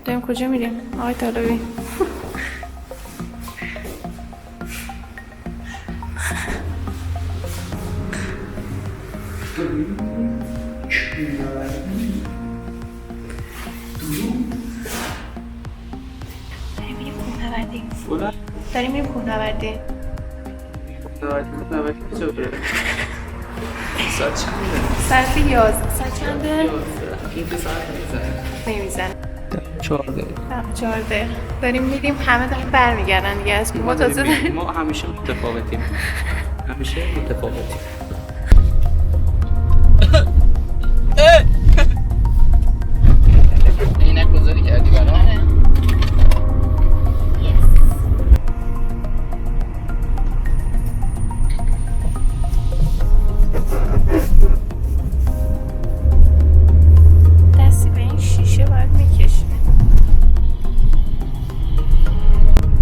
داریم کجا میریم آقای طالبی؟ داریم میریم کوهنوردی. داریم میریم کوهنوردی. کوهنوردی کجا بره؟ ساعت چنده؟ ساعت 11. ساعت چنده؟ این که ساعت نمیزنه. 14. 14. داریم میریم همه داریم برمیگردن دیگه از ما تازه داریم. ما همیشه متفاوتیم. همیشه متفاوتیم. اینک گذاری کردی برام؟ دستی به این شیشه باید میکشیم.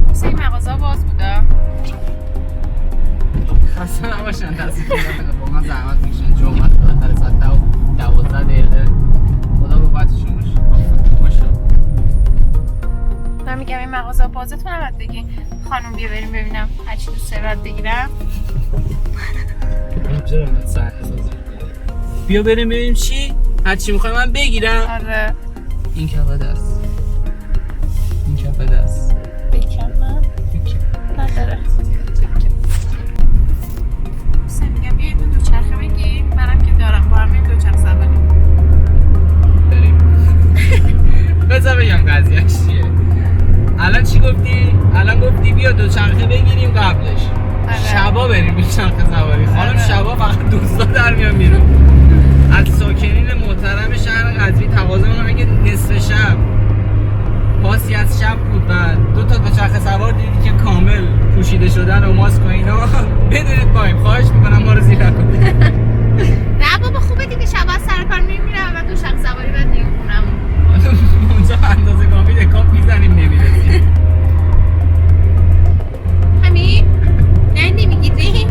مثل این مغازه باز بوده. خسته نباشن دستی که با من زحمت میکشن جمعه بالاخره ساعت 12 دقیقه خدا قوتشون باشه. من میگم این مغازه بازه تو نباید بگی خانوم بیا بریم ببینم هرچی دوست داری باید بگیرم. چرا من سر سازی بیا بریم ببینیم چی؟ هرچی میخوای من بگیرم. آره این کفه دست این کفه دست بکن من نداره. سه میگم بیا دو چرخه بگیر منم که دارم با هم دو چرخ سواری بریم. بذار بگم قضیهش چیه. الان چی گفتی؟ الان گفتی بیا دو چرخه بگیریم قبلش. شبا بریم دو چرخه سواری. خانم شبا فقط دوستا در میان بیرون. از ساکنین محترم شهر قزوین تقاضا می‌کنم اگه نصف شب پاسی از شب بود بعد دو چرخه سوار دیدی که کامل پوشیده شدن و ماسک و اینا بدونید بایم. خواهش میکنم ما رو زیر نکنید. نه بابا خوبه دیگه شب از سر کار میمیرم و دو چرخ سواری بعد دیگه خونم اونجا اندازه کافی دکاپ میزنیم نمیرسیم. همین؟ نه نمیگیری؟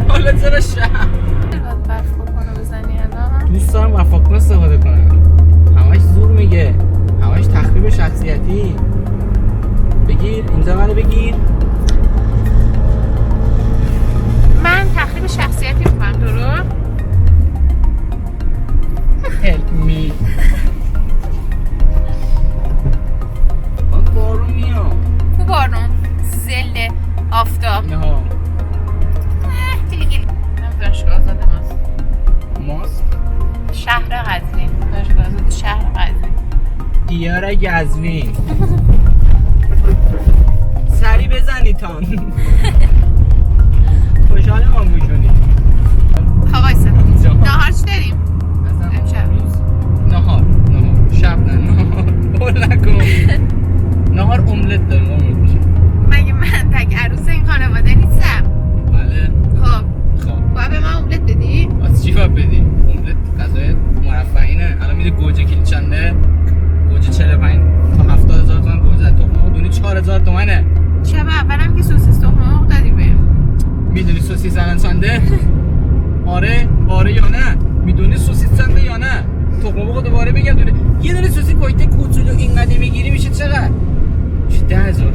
حالا چرا شب؟ باید برف بکنو بزنی الان؟ دوست دارم وفاق‌کن استفاده کنم. همش زور میگه. همش تخریب شخصیتی. بگیر اینجا منو بگیر. من تخریب شخصیتی میکنم درو؟ Help me. من بارون میام. کو بارون؟ زل آفتاب نه ها. دیگه دانشگاه آزاده ماست ماست. شهر قزوین دانشگاه آزاده شهر قزوین دیار گزوین. سری بزنی تان. خوشحال ما میشونی. وایسا نهار چی داریم؟ امشب نهار شب نه نهار بول نکن. نهار املت داریم املت میشه. مگه من تک عروس این خانواده نیستم؟ بله. خب باید به من املت بدی؟ از چی باید بدی؟ املت غذای مرفعینه. الان میده گوجه کیلو چنده؟ گوجه 45 تا 70,000 تومان گوجه. تخم مرغ دونی 4,000 تومنه. شب اولم که سوسیس تخم مرغ دادی بهم. میدونی سوسیس الان چنده؟ آره یا نه؟ میدونی سوسیس چنده یا نه؟ تخم مرغ دوباره بگم دونه. یه دونه سوسیس کویته کوچولو اینقدر میگیری میشه چقدر؟ میشه 10,000.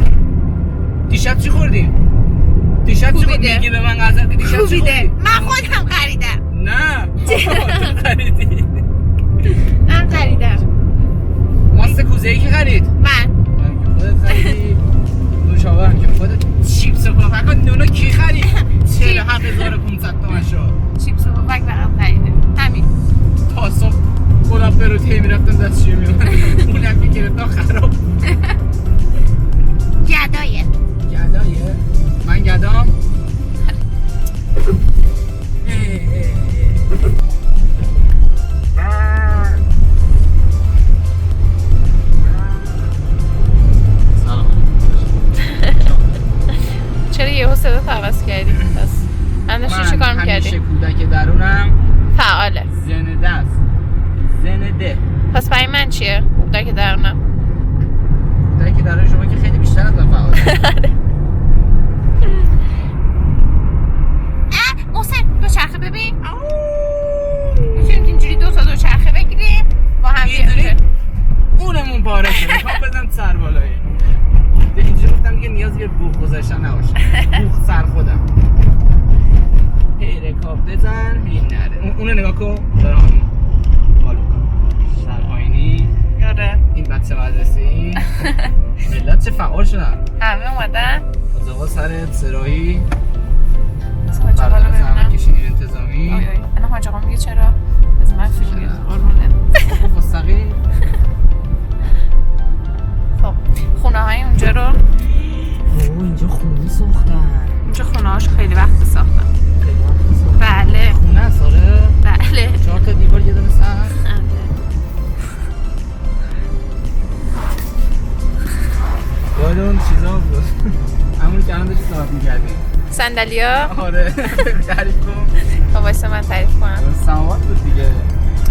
دیشب چی خوردیم؟ دیشب چی خوردیم؟ میگی به من غذا دیشب چی خوردیم؟ من خودم خریدم. نه تو خریدی. من خریدم. ماست کوزه‌ای کی خرید؟ من خودت خریدی. نوشابه هم که خودت. چیپس و پاپکا نونو کی خرید؟ 47,500 تومان شد. چیپس و پاپک برام خریده. همین. تا صبح خودم به رو تی میرفتم دستشویی میومدم. اونم که گرفتم خراب. گدایه. گدایه؟ من گدام؟ چرا یهو صدا عوض کردی؟ پس همش چی کار می‌کردی؟ همیشه کودک درونم فعاله. زنده است. زنده. پس برای من چیه؟ کودک درونم. کودک درون شما که خیلی بیشتر از من فعاله. محسن دو چرخه ببین. میتونیم اینجوری دو چرخه بگیریم با هم اونمون پاره شده. گذاشتن نباشه. بوخ سر خودم. هی رکاب بزن هی نره. اونو نگاه کن داره همین حال میکنه. سر پایینی. آره. این بچه مدرسه‌ای. ملت چه فعال شدن. همه اومدن. از آقا سر سراحی. حاج آقا رو ببینم. کشینی انتظامی. آی آی. الان حاج آقا میگه چرا؟ از من فیلم میاد قربونه. خب مستقیم. خب خونه های اونجا رو اینجا خونه ساختن. اینجا خونه هاش خیلی وقت ساختن. بله خونه است آره. بله 4 تا دیوار یه دونه سقف. یاد اون چیزا بود. همونی که الان داشتی صحبت می‌کردیم. صندلیا آره تعریف کن. با واسه من تعریف کنم. سماوات بود دیگه.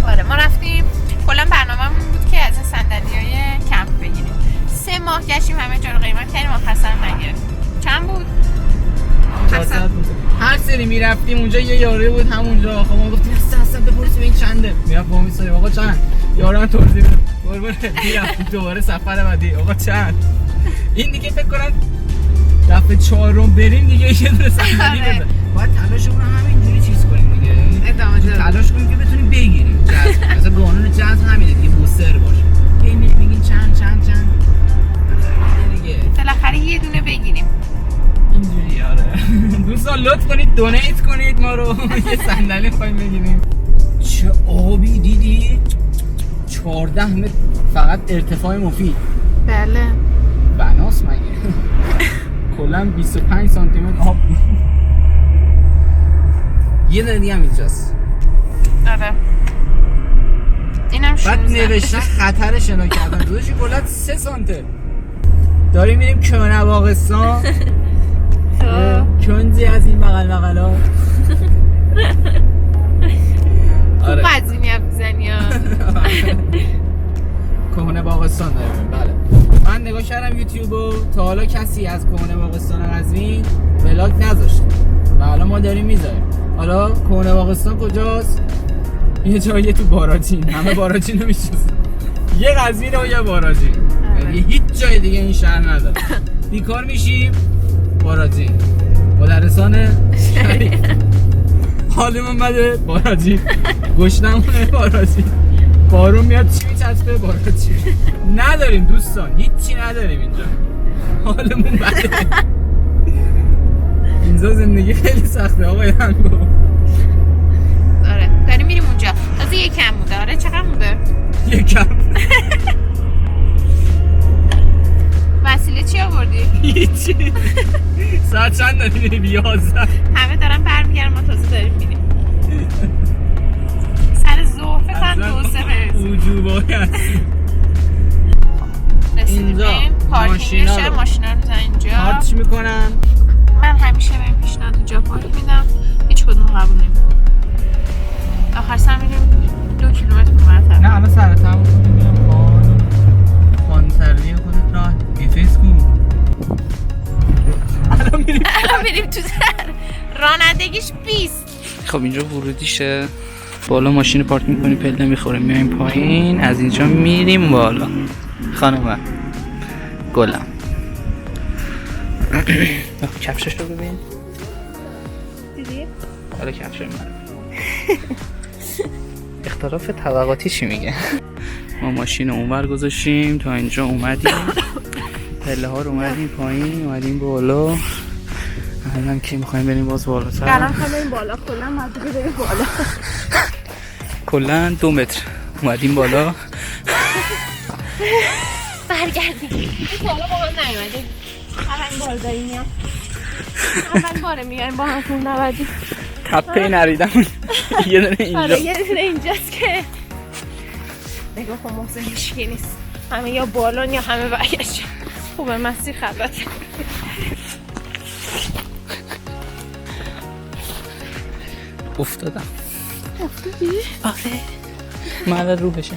آره ما رفتیم کلا برنامه‌مون بود که از این صندلیای کمپ بگیریم. 3 ماه گشتیم همه جا رو قیمت کردیم آخر نگرفتیم. چند بود؟ هر سری میرفتیم اونجا یه یاره بود همونجا. خب ما گفتیم اصلا بپرسیم این چنده. میرفت با میساریم آقا چند؟ یارو من توضیح بده. قربونه میرفتیم دوباره سفر بعدی آقا چند؟ این دیگه فکر کنم دفعه 4 بریم دیگه یه دونه صندلی بزن. باید تلاشمون رو همینجوری چیز کنیم دیگه. ادامه بده. تلاش کنیم که بتونیم بگیریم. مثلا قانون جذب همینه دیگه بوستر باشه. هی میگین چند دیگه. بالاخره یه دونه بگیریم. اینجوری آره. دوستان لطف کنید دونیت کنید ما رو یه صندلی خواهیم بگیریم. چه آبی دیدی؟ 14 متر فقط ارتفاع مفید. بله. بناس مگه؟ کلا 25 سانتی متر آب. یه دونه دیگه هم اینجاست. آره. اینم 16. بعد نوشتن خطر شنا کردن. داداش کلا 3 سانته. داریم میریم کنه باغستان. کنزی از این بغلا. خوب قدیمی هم بزنی ها. کهنه باغستان داریم. بله من نگاه کردم یوتیوبو تا حالا کسی از کهنه باغستان قزوین ولاگ نذاشته و حالا ما داریم میذاریم. حالا کهنه باغستان کجاست؟ یه جاییه تو باراجین. همه باراجین رو میشناسن. یه قزوین و یه باراجین. یعنی هیچ جای دیگه این شهر نداره. بیکار میشیم باراجین. مدرسان شریف حالمون بده باراجین. گشنمونه باراجین. بارون میاد چی میچسبه باراجین. نداریم دوستان هیچی نداریم اینجا. حالمون بده. اینجا زندگی خیلی سخته آقای هنگو. آره داریم میریم اونجا. تازه یکم بوده. آره چقدر بوده؟ یکم. وسیله چی آوردی؟ هیچی. ساعت چند داریم میریم؟ 11. همه دارن برمیگردن ما تازه داریم میریم. سر ظهر فکر کنم 2-3 برسیم. وجوبای هستی. رسیدیم اینجا پارکینگشه ماشینا رو میزن اینجا. پارکش میکنن. من همیشه بهم پیشنهاد اینجا پارک میدم. هیچ کدوم قبول نمیکنم. آخر سر میریم 2 کیلومتر اونورتر. نه الان سر تموم کنیم خان سروی خودت راه بیفیس کن. الان میریم تو در رانندگیش 20. خب اینجا ورودیشه. بالا ماشین پارک میکنیم پله میخوریم میایم پایین. از اینجا میریم بالا. خانم گلم کفشش رو ببین. دیدی؟ حالا کفش من اختلاف طبقاتی چی میگه؟ ما ماشین رو اونور گذاشتیم تا اینجا اومدیم پله ها رو اومدیم پایین اومدیم بالا. الان که میخوایم بریم باز بالاتر. الان میخوایم بریم بالا. کلا مدرسه بریم بالا. کلا 2 متر اومدیم بالا. برگردیم. این بالا با هم نیومدیم. اولین بار داریم میام. اولین باره میایم با هم خون نبردیم. تپه نریدم. یه دونه اینجا. آره یه دونه اینجاست که نگاه کن محسن هیچکی نیست. همه یا بالان یا همه برگشت. خوبه مسیر خلوته. افتادم. افتادی؟ آره من رو بشم.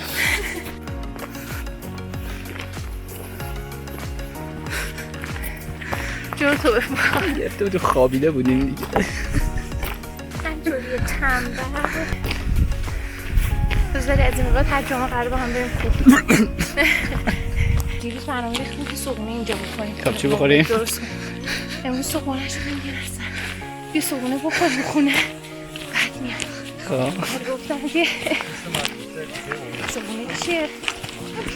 جون تو بفرم. یه تو خوابیده بودیم دیگه. همجوری تنبه بذاری از این بعد هر جمعه قرار با هم بریم خوب. دیروز برنامه ریختیم که صبحونه اینجا بکنیم. خب چی بخوریم؟ درست امروز صبحونه‌ش رو میگرفتن یه صبحونه بخوریم خونه بعد میام. خب گفتم که صبحونه چیه؟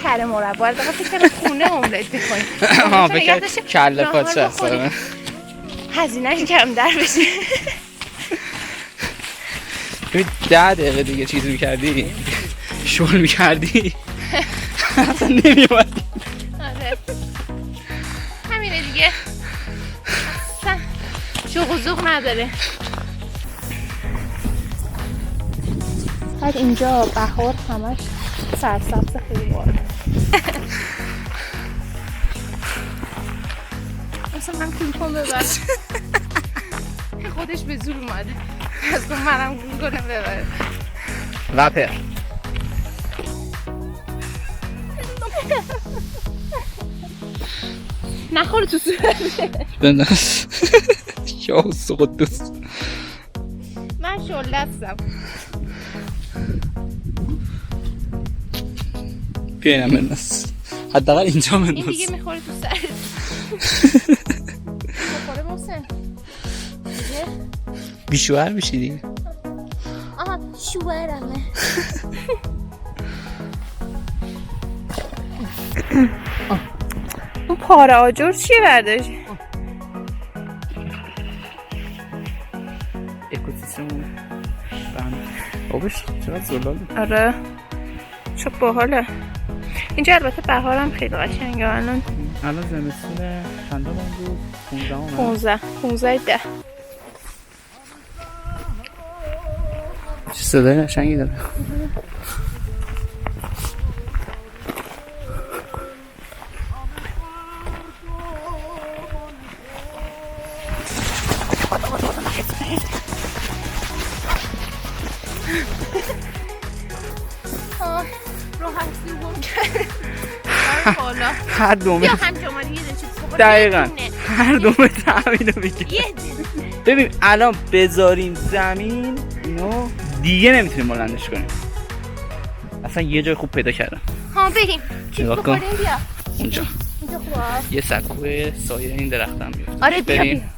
کره مربا از دقیقه فکر خونه املت میکنیم. بکر کله پاچه هست هزینهش کم در بشه. 10 دقیقه دیگه چیز میکردی شغل میکردی اصلا نمیومدی. آره همینه دیگه اصلا شوق و ذوق نداره. بعد اینجا بهار همش سرسبز خیلی بالا. اصلا من کلکم ببر خودش به زور اومده از کن منم گول کنم ببره وپر نخوره تو صورته بناس یا قدوس من شله هستم. بیاینم بناس حداقل اینجا بناس. این دیگه میخوره تو سرت بخوره محسن دیگه بیشوهر میشی دیگه. آها شوهرمه. اون پاره آجر چیه برداشت؟ اکوسیستم آبش چقدر زلاله. آره چه باحاله. اینجا البته بهارم خیلی قشنگه. الان زمستون چند تا بود؟ 15 چه صدای قشنگی داره. هر دومه دقیقا هر دومه تأمین رو بگیر. ببین الان بذاریم زمین اینو دیگه نمیتونیم بلندش کنیم. اصلا یه جای خوب پیدا کردم. ها بریم چی بخوریم بیا اونجا خوبه یه سکوی سایه این درخت هم بیفته. آره بریم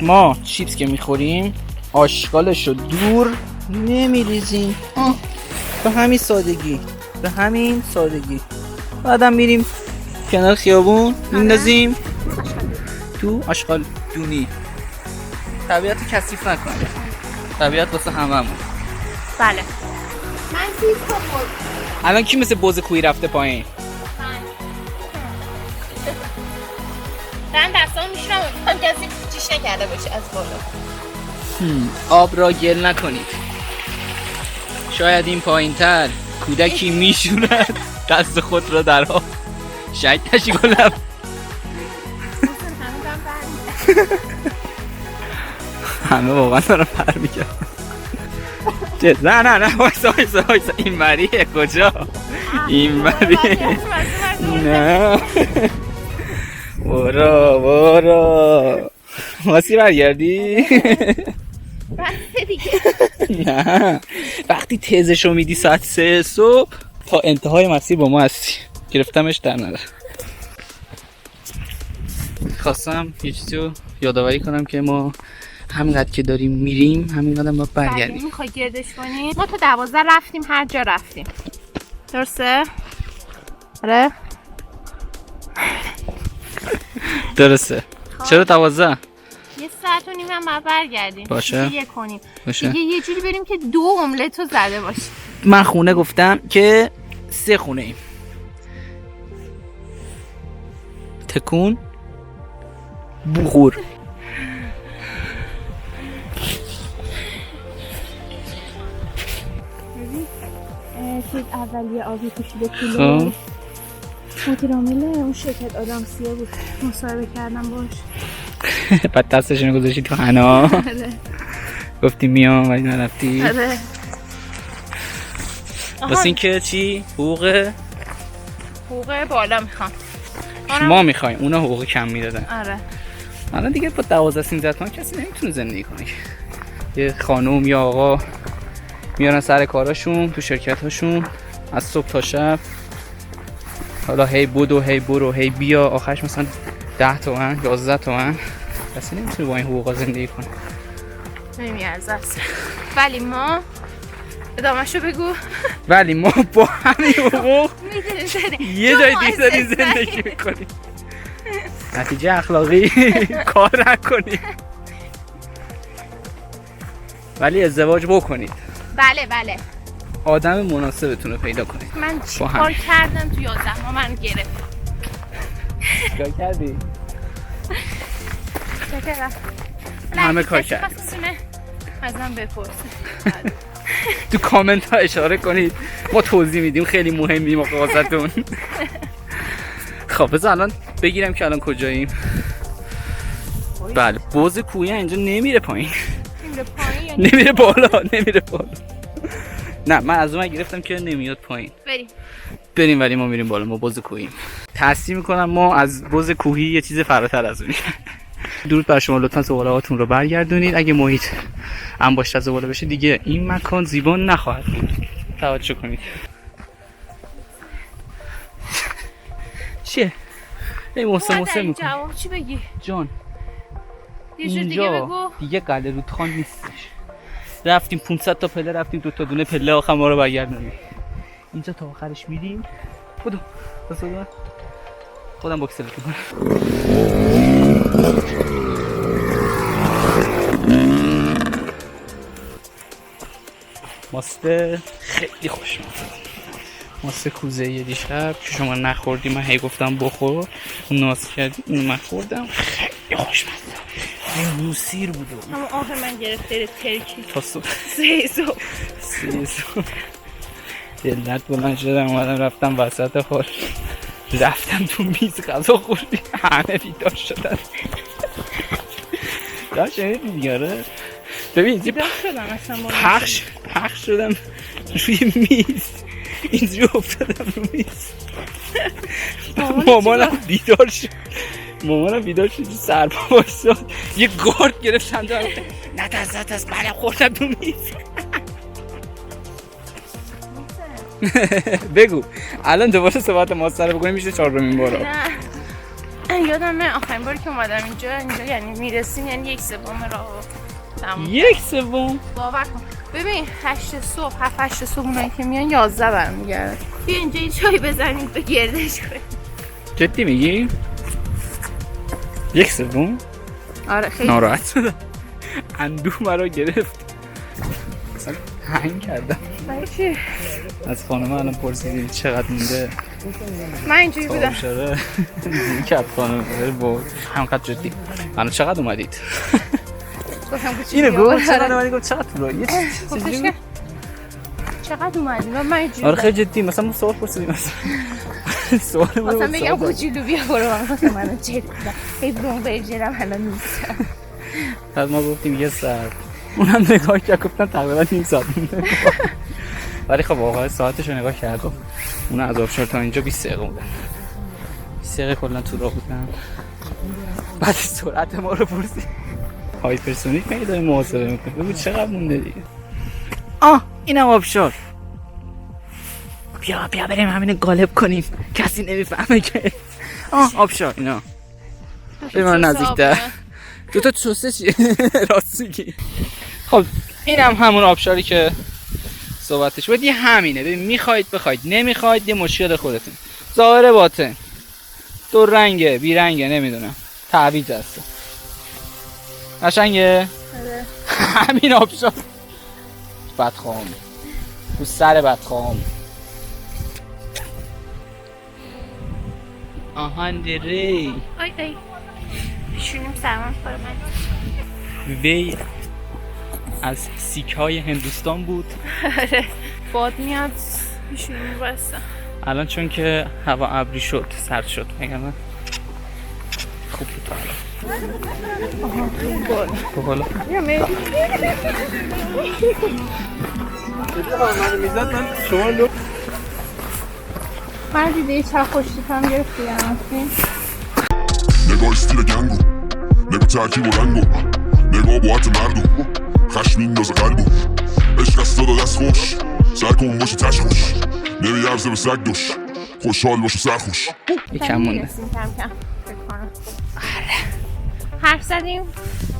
ما چیپس که میخوریم آشغالش رو دور نمیریزیم به همین سادگی بعدم میریم کنار خیابون میندازیم تو آشغال دونی. طبیعت رو کثیف نکنیم. طبیعت واسه هممون. بله من چیز بخور. الان کی مثل بز کوی رفته پایین؟ من دستام میشونم هم کسی چیش نکرده باشه از بالا. آب را گل نکنید. شاید این پایین تر کودکی میشوند دست خود را در آب. شاید نشی گلم. همه واقعا دارم پر میگم. نه وایسا این مریه کجا؟ این مریه نه برو واسی برگردی؟ نه وقتی تزشو میدی ساعت 3 صبح تا انتهای مسیر با ما هستی. گرفتمش در نظر. خواستم یه چیزی رو یادآوری کنم که ما همینقدر که داریم میریم همینقدر ما برگردیم. میخوای گردش کنیم؟ ما تا 12 رفتیم هر جا رفتیم. درسته؟ آره؟ درسته. چرا 12؟ یه ساعت و نیم هم باید برگردیم. باشه. دیگه 1:30. باشه. دیگه یه جوری بریم که 2 املت رو زده باشیم. من خونه گفتم که 3 خونه ایم. تکون بخور. چیز اولیه آبی پوشیده خب مدیر عامل اون شرکت آدامسیه بود، مصاحبه کردم باش. بعد دستشون گذاشتی تو حنا. گفتی میام ولی نرفتی. آره. واسه این که چی؟ حقوق بالا میخوام. ما میخوایم، اونا حقوق کم میدادن. آره. الان دیگه با 12-13 تومن کسی نمیتونه زندگی کنه. یه خانوم یا آقا میارن سر کاراشون تو شرکت هاشون از صبح تا شب، حالا هی بودو هی برو هی بیا، آخرش مثلا 10 تومن 11 تومن. کسی نمیتونه با این حقوقا زندگی کنه. نمیارزه است. ولی ما ادامه‌شو بگو. ولی ما با همین حقوق میدونی یه جای دیگه داریم زندگی میکنیم. نتیجه اخلاقی کار نکنید ولی ازدواج بکنید. بله. آدم مناسبتون رو پیدا کنید. من چیکار کردم تو 11 ماه من گرفت. چیکار کردی؟ چکرم. همه کار کردی. از من بپرسه. تو کامنت ها اشاره کنید، ما توضیح میدیم، خیلی مهمی مقاضتون. خب بذار الان بگیرم که الان کجاییم. بله بوز کویه اینجا نمیره پایین. نمیره بالا. نه من از اون گرفتم که نمیاد پایین. بریم ولی ما میریم بالا. ما بوز کوهیم. تصدیق میکنم ما از بوز کوهی یه چیز فراتر از اونیم. درود بر شما، لطفا زباله‌هاتون رو برگردونید. اگه محیط انباشته زباله بشه دیگه این مکان زیبا نخواهد بود. توجه کنید. چیه؟ ای موسم میکنه. جواب چی بگی؟ جان یه جور دیگه بگو. دیگه قلعه رودخان نیستش. رفتیم 500 تا پله رفتیم، 2 تا دونه پله آخر ما رو برگردونیم. اینجا تا آخرش میریم. بودو خودم بوکسل کنم. ماست خیلی خوشمزه، ماست کوزه یه دیشب که شما نخوردی، من هی گفتم بخور، ناز کردی، اینو من خوردم، خیلی خوشمزه. این موسیر بوده. اما آخر من گرفته ترکی تا صبح 3 صبح دلت بلند شدم اومدم رفتم وسط خور، رفتم تو میز غذا خوردی، همه بیدار شدن. یا شنیدی دیگه؟ ببین پخش شدم روی میز، اینجوری افتادم رو میز. مامانم بیدار شد سرپا وایساد یه گارد گرفت چند نتست بله خوردم تو میز. بگو الان دوباره صحبت ما سر بکنیم میشه 4مین بار. نه یادمه آخرین باری که اومدم اینجا یعنی میرسیم یعنی 1/3 راه تموم. 1/3 باور کن. ببین 8 صبح 7-8 صبح اونایی که میان 11 برمیگردن. بیا اینجا یه چای بزنید به گردش کنید. جدی میگی؟ 1/3؟ آره خیلی ناراحت شدم، اندوه مرا گرفت، اصلا هنگ کردم. چی؟ از خانم الان پرسیدی چقدر مونده؟ من اینجوری بودم این که از خانم بود همقدر جدی. الان چقدر اومدید؟ اینو گفت چقدر اومدید؟ گفت چقدر طولانی چقدر اومدید؟ من اینجوری آره خیلی جدی. مثلا ما سوال پرسیدیم مثلا بگم کوچولو بیا برو منو چک کنم هی برون برجرم الان نیستم. بعد ما گفتیم یه ساعت، اونم نگاه کرد گفتن تقریبا نیم ساعت مونده. ولی خب واقعا ساعتش رو نگاه کردم، اون از آبشار تا اینجا 20 دقیقه بودن. 20 دقیقه کلا تو راه بودن. بعد سرعت ما رو پرسید هایپرسونیک میگه داره محاسبه میکنه. بگو چقدر مونده دیگه. اینم آبشار. بیا بریم همینو قالب کنیم کسی نمیفهمه که آبشار. اینا به من نزدیک‌تر. 2 تا چوسه چیه؟ راست میگی. خب اینم همون آبشاری که صحبتش بود. یه همینه. ببین میخواید بخواید، نمیخواید یه مشکل خودتون. ظاهر باطن دو رنگه بی رنگه نمیدونم، تعویض هست. قشنگه؟ آره. همین آب شد. بدخوام تو سر بدخوام. آهاندری آی بشونیم سرمان خور من. وی از سیک های هندوستان بود. آره باد میاد بشونیم بستم. الان چون که هوا ابری شد سرد شد میگم خوب بود تا الان. بالا من دیده چه خوشیت هم گرفتیم. نگاه استیل گنگو نگاه ترکیب و رنگو نگاه با حت مردم خشم میندازه قلبو عشق از صدا دست خوش سر کن باشی تش خوش نمی عرضه به سگ دوش خوشحال باش و سرخوش. یکم مونده. کم حرف زدیم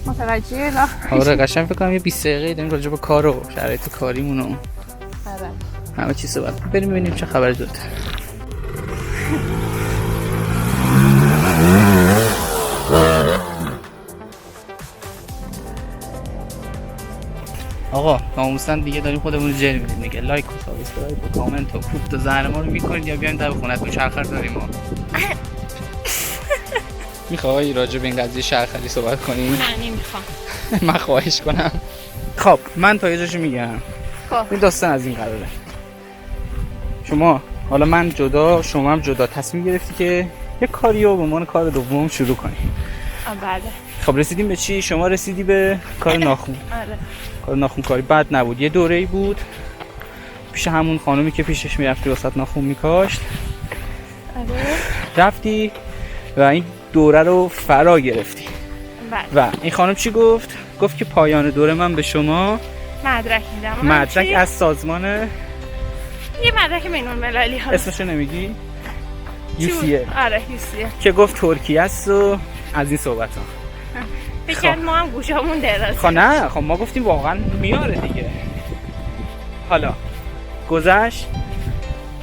متوجه لا. آره قشنگ فکر کنم یه 20 دقیقه داریم راجع به کار و شرایط کاریمون و همه چیز صحبت بریم ببینیم چه خبر داد. آقا ناموسن دیگه داریم خودمون رو جر میدیم دیگه. لایک و سابسکرایب و کامنت و کوفت و زهر ما رو میکنید یا بیایم در خونتون شرخر داریم ما. میخوای راجع به این قضیه شرخری صحبت کنیم؟ نه نمیخوام. من خواهش کنم. خب من تا یه جاشو میگم. خب این داستان از این قراره. شما حالا من جدا شما هم جدا تصمیم گرفتی که یه کاری رو به عنوان کار دوم شروع کنی. بله. خب رسیدیم به چی؟ شما رسیدی به کار ناخن. آره. کار ناخن کاری بد نبود. یه دوره‌ای بود پیش همون خانومی که پیشش میرفتی واسط ناخن میکاشت. آره. رفتی و این دوره رو فرا گرفتی. بله. و این خانم چی گفت؟ گفت که پایان دوره من به شما مدرک میدم. مدرک از سازمان یه مدرک بین‌المللی هست. اسمشو نمیگی؟ UCL. آره UCL که گفت ترکیه است و از این صحبت ها. بکن ما هم گوشامون دراز. خب نه خب ما گفتیم واقعا میاره دیگه. حالا گذشت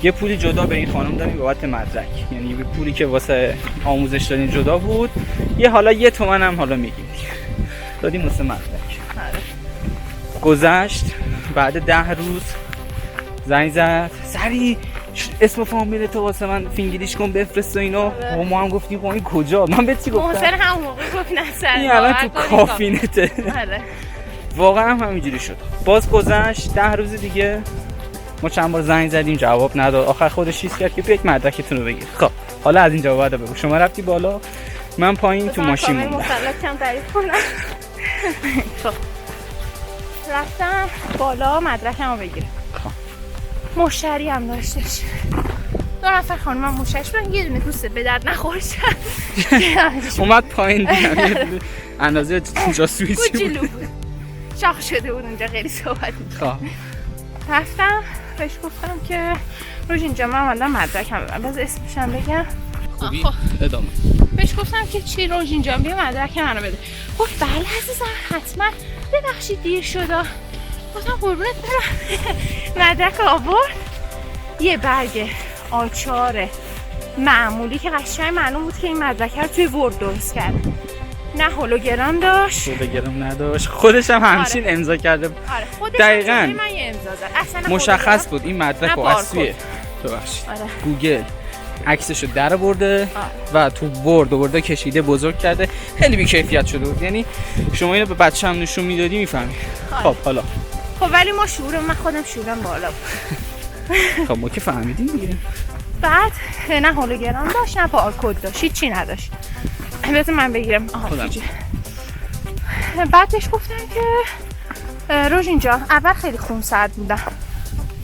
یه پولی جدا به این خانم دادیم بابت مدرک، یعنی یه پولی که واسه آموزش دادین جدا بود، یه حالا 1 تومن هم حالا میگیم دادیم واسه مدرک. آره. گذشت بعد 10 روز زنگ زد سری اسم فامیل تو واسه من فینگلیش کن بفرست و اینا. و ما هم گفتیم این کجا؟ من به چی گفتم؟ محسن همون موقع گفت نه سر این الان تو کافینته. آره. واقعا هم همینجوری شد. باز گذشت 10 روز دیگه ما چند بار زنگ زدیم جواب نداد. آخر خودش چیز کرد که بیاید مدرکتون رو بگیر. خب حالا از این جواب بگو. شما رفتی بالا من پایین تو ماشین موندم. مثلا کم تعریف کنم. خب رفتم بالا مدرکمو بگیرم. خب مشتری هم داشتش. 2 نفر خانم هم مشتریش بودن. یه دونه دوسته به درد نخورش اومد پایین دیدم اندازه جاسویسی بود. شاخ شده بود اونجا خیلی صحبت بود. خب رفتم بهش گفتم که روش اینجا من اومدم مدرکم ببرم. باز اسمشم بگم. خوبی ادامه. بهش گفتم که چی روش اینجا بیا مدرک منو بده. گفت بله عزیزم حتما ببخشید دیر شده. گفتم قربونت برم. مدرک آورد یه برگ آچار معمولی که قشنگ معلوم بود که این مدرک رو توی ورد درست کرده. نه هولوگرام داشت، هولوگرام نداشت، خودش هم همچین آره. امضا کرده. آره خودش دقیقاً من یه امضا زد. اصلا مشخص بود این مدرک رو از توی آره. گوگل عکسشو در برده و تو برده کشیده بزرگ کرده. خیلی بی‌کیفیت شده بود. یعنی شما اینو به بچه‌م نشون میدادی میفهمی. خب حالا خب ولی ما شعورم من خودم شعورم بالا بود. خب ما که فهمیدیم دیگه. بعد نه هولوگرام داشت نه بارکد داشت، هیچی نداشت. بذار من بگیرم. بعد بهش گفتم که روش اینجا اول خیلی خونسرد بودم.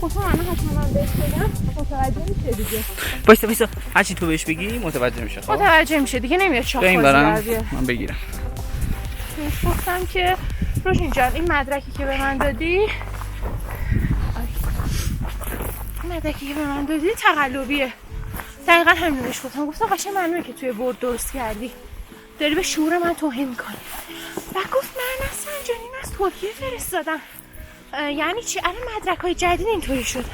گفتم الان حتما من بهش بگم متوجه میشه دیگه. وایسا هرچی تو بهش بگی متوجه میشه. خب متوجه میشه دیگه نمیاد شاخ بازی من بگیرم. بهش گفتم که روش اینجا این مدرکی که به من دادی تقلبیه. دقیقا همین بهش گفتم قشنگ معلومه که توی برد درست کردی، داری به شعور من توهین میکنی. و گفت من اصلا جنین از ترکیه فرستادم. یعنی چی؟ الان مدرک‌های جدید اینطوری شده.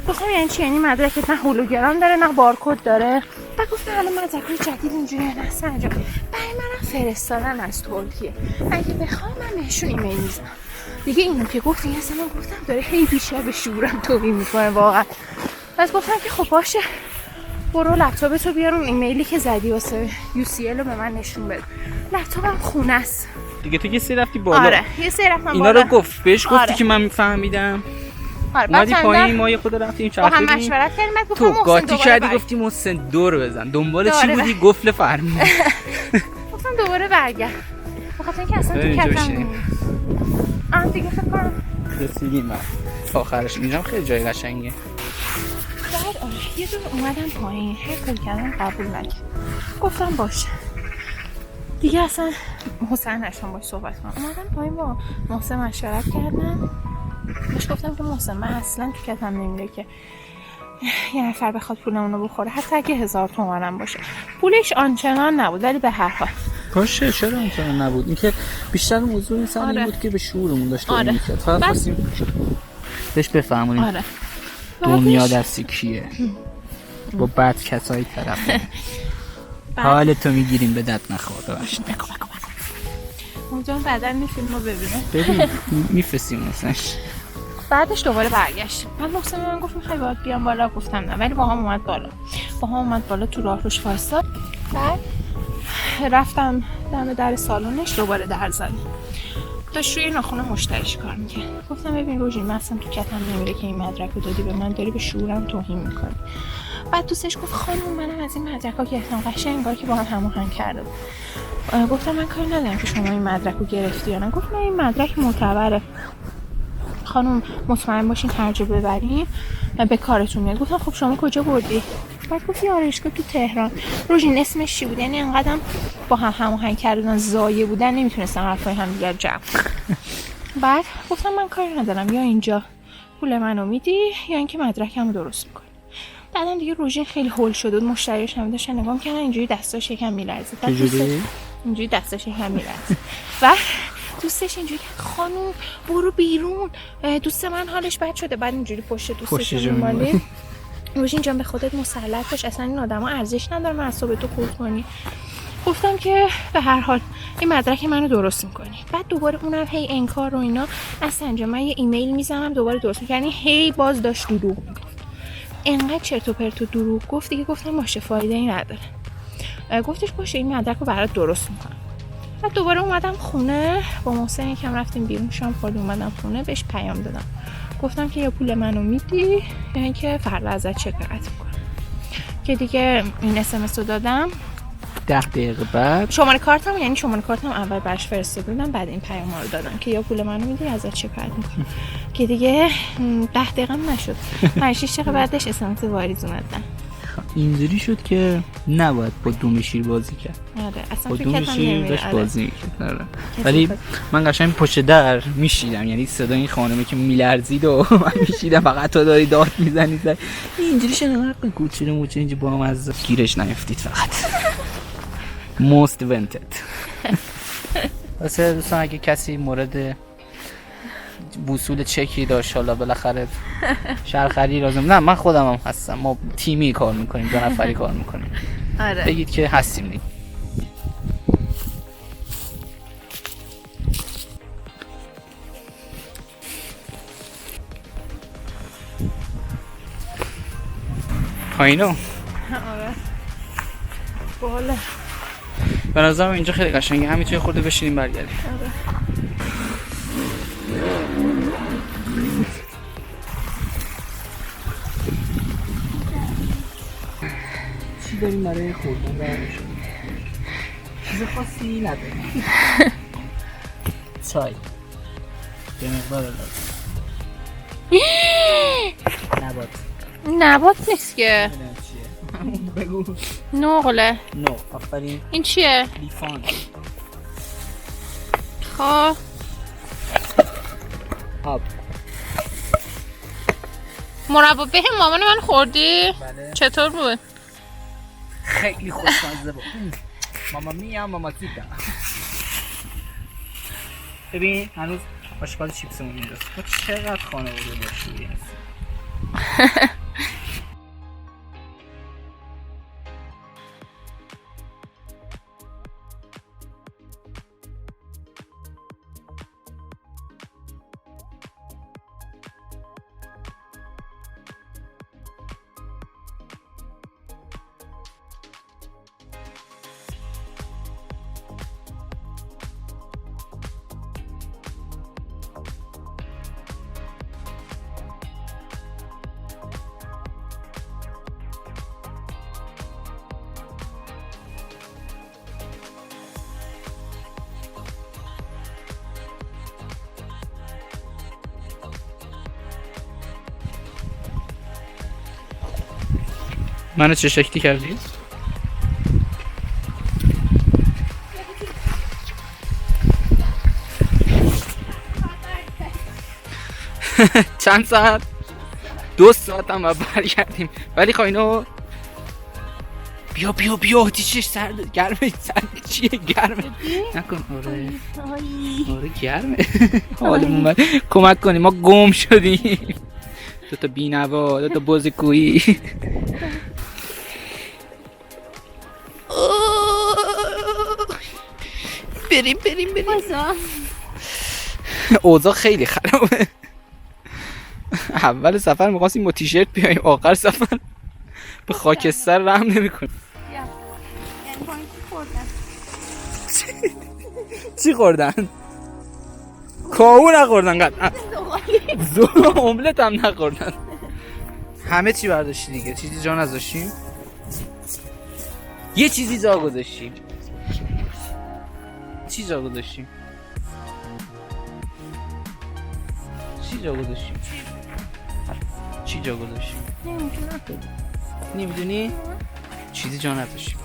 گفتم یعنی چی؟ یعنی مدرکت نه هولوگرام داره نه بارکد داره. و گفتم الان مدرک‌های جدید اینجوریه نه اصلا. برای منم فرستادن از ترکیه. اگه بخوام من بهشون ایمیل میزنم دیگه. اینو که گفت این اصلا من گفتم داره هی بیشتر به شعورم توهین میکنه واقعا. پس گفتم که خب باشه برو لپتاپتو بیار، اون ایمیلی که زدی واسه UCL رو به من نشون بده. لپتاپم خونه است دیگه. تو یه سری رفتی بالا. آره یه سری رفتم اینا بالا. رو گفت بهش گفتی آره. که من میفهمیدم. آره اومدی بعد پایین ما یه خود رفتیم با هم چرخیدیم. مشورت کردیم. بعد گفتم تو محسن قاطی دوباره کردی برگرد. گفتی محسن دور بزن دنبال چی دوباره بودی؟ گفل فرمون. گفتم دوباره برگرد بخاطر اینکه اصلا تو اینجا کتم بشینیم. نیست. دیگه فکر کنم رسیدیم بعد آخرش. اینجا خیلی جای قشنگه. بعد آره یه دور اومدم پایین، هر کاری کردم قبول نکرد. گفتم باشه دیگه، اصلا حسین نشون باش صحبت کنم. اومدم پایین با محسن مشورت کردم. بهش گفتم که محسن من اصلا تو کتم نمیره که یه نفر بخواد پولمونو بخوره، حتی اگه 1000 تومانم باشه. پولش آنچنان نبود ولی به هر حال باشه. چرا آنچنان نبود؟ این که بیشتر موضوع این سر این بود که به شعورمون داشت توهین می‌کرد. فقط خواستیم بهش بفهمونیم آره دنیا دستی کیه، با بد کسایی طرف. حال تو میگیریم به دد نخورده باشه. اونجا بعدا این فیلمو ببینه. ببین میفرستیم مثلاش. بعدش دوباره برگشت. من محسن من گفت میخوای باید بیام بالا، گفتم نه، ولی با هم اومد بالا تو راهروش وایساد. بعد رفتم دم در سالنش، دوباره در زدم. داشت روی ناخن مشتریش کار میکرد. گفتم ببین روژین من اصلا تو کتم نمیره که این مدرک رو دادی به من، داری به شعورم توهین میکنی. بعد دوستش گفت خانم منم از این مدرک‌ها گرفتم، قشنگ انگار که با هم هماهنگ کرده بود. گفتم من کاری ندارم که شما این مدرک رو گرفتی یا نه. گفت نه این مدرک معتبره خانم، مطمئن باشین هر جا ببریم به کارتون میاد. گفتم خب شما کجا بردی؟ بعد گفت آرایشگاه تو تهران. روژین اسمش چی بود؟ یعنی انقدرم با هم هماهنگ کردن زایه بودن نمیتونستم حرفای هم دیگر جمع. بعد گفتم من کاری ندارم، یا اینجا پول منو میدی یا اینکه مدرکمو درست میکنی. بعدم دیگه روژین خیلی هول شده بود، مشتریاش هم داشتن نگاه می‌کردن، اینجوری دستاش یکم میلرزید. اینجوری دستاش یکم میلرزید. و دوستش اینجوری خانم برو بیرون، دوست من حالش بد شده. بعد اینجوری پشت دوستش میمالی. روژین جان به خودت مسلط باش، اصلا این آدما ارزش نداره من اعصاب تو خورد کنی. گفتم که به هر حال این مدرک منو درست میکنی. بعد دوباره اونم هی انکار و اینا. اصلا من یه ایمیل میزنم دوباره درست میکنی، یعنی هی باز داشت دروغ میگفت. انقدر چرت و پرت و دروغ گفت دیگه. گفتم باشه فایده ای نداره. گفتش باشه این مدرک رو برات درست میکنم. بعد دوباره اومدم خونه با محسن، یکم رفتیم بیرون شام خوردیم، اومدم خونه بهش پیام دادم. گفتم که یا پول منو میدی یا اینکه فردا ازت شکایت میکنم. که دیگه این SMS رو دادم. 10 دقیقه بعد شماره کارتم اول برش فرستادم، بعد این پیام رو دادم که یا پول منو میدی ازت شکایت میکنم. که دیگه 10 دقیقه نشد، 5-6 دقیقه بعدش SMS واریز اومد. اینجوری شد که نباید با دوم شیر بازی کرد. آره اصلا با تو دوم کتم شیر نمیره. داشت بازی میکرد. ولی من قشنگ پشت در میشیدم، یعنی صدای این خانمه که میلرزید و من میشیدم فقط تو داری داد میزنید. اینجوری شد نقل کوچولو موچه اینجا با هم از گیرش نیفتید فقط. most wanted. واسه دوستان اگه کسی مورد وصول چکی داشت حالا بالاخره شرخری لازم، نه من خودم هم هستم، ما تیمی کار میکنیم، 2 نفری کار میکنیم. آره بگید که هستیم دیگه. پایینو آره بالا. به نظرم اینجا خیلی قشنگه، همین توی خورده بشینیم برگردیم. آره. چی داریم برای خوردن برمیشونیم؟ چیز خاصی نداریم. چای به مقدار لازم. نبات نیست که. بگو. نقله. نو آفرین. این چیه؟ لیفان. خواه آب. مربا به مامان من خوردی؟ بله. چطور بود؟ خیلی خوشمزه بود. ماما میا ماما تیتا. ببین هنوز آشغال چیپسمون اینجاست. ما چقدر خانواده باشوری هستیم. منو چه شکلی کردی؟ چند ساعت؟ 2 ساعت هم باید برگردیم ولی خب اینو بیا آتیشش سرد گرمه سرد چیه گرمه نکن آره گرمه حالمون بد کمک کنیم ما گم شدیم دوتا بینوا دوتا بزرگویی بریم اوضاع خیلی خرابه اول سفر می‌خواستیم با تیشرت بیاییم آخر سفر به خاکستر رحم نمی‌کنیم چی خوردن؟ کاهو نخوردن قطعا زور املت هم نخوردن همه چی برداشتی دیگه چیزی جا نذاشتیم یه چیزی جا گذاشتیم چی جا گذاشتیم نمیدونی؟ چیزی جا نداشتیم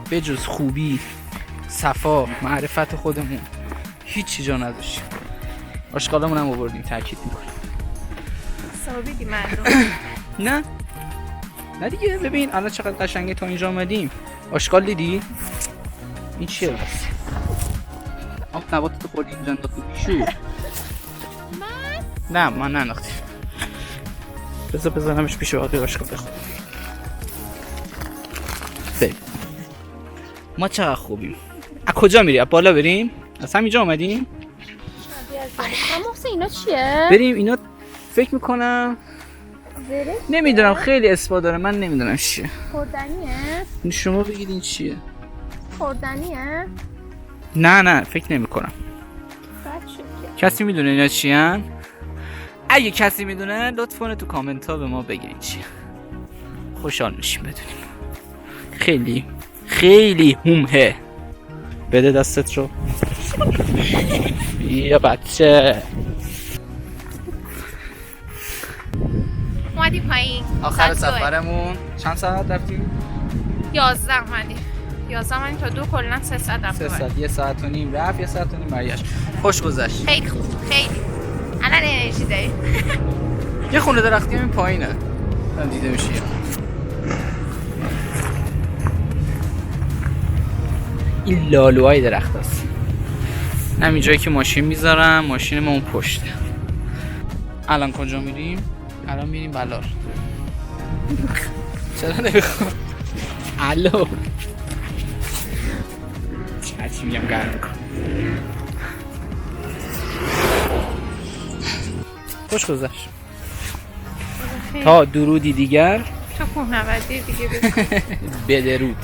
به جز خوبی صفا معرفت خودمون هیچی جا نداشتیم آشغالمون هم آوردیم تاکید میکنیم حسابی مردم نه دیگه ببین الان چقدر قشنگه تا اینجا اومدیم آشغال دیدی؟ این چیه بس؟ آب نباتتو خوردی اینجا انداختی بیشو نه من ننداختیم بذارمش پیش باقی آشغال بخوریم بریم ما چقدر خوبیم از کجا میری؟ از بالا بریم؟ از همینجا اومدیم؟ محسن اینا چیه؟ بریم اینا فکر میکنم نمیدونم خیلی اسپا داره من نمیدونم چیه خوردنیه؟ شما بگید این چیه؟ خوردنیه؟ نه فکر نمیکنم کسی میدونه اینا چیه؟ اگه کسی میدونه لطفاً تو کامنت ها به ما بگین چیه خوشحال میشیم بدونیم خیلی همه بده دستت رو بیا بچه اومدی پایین آخر سفرمون چند ساعت رفتیم؟ 11 اومدیم 11 اومدیم تا 2 کلن 3 ساعت رفتیم 3 ساعت 1 ساعت و نیم رفت 1 ساعت و نیم برگشت خوش گذشت خیلی خوب خیلی الان انرژی داریم یه خونه درختی هم این پایینه هم دیده میشه این لالوهای درخت هست همین جایی که ماشین میذارم ماشین ما اون پشته الان کجا میریم؟ الان میریم بلار چرا نمیخوام؟ الو چی میگم گرم کن خوش گذشت تا درودی دیگر تا کوهنوردی دیگه بدرود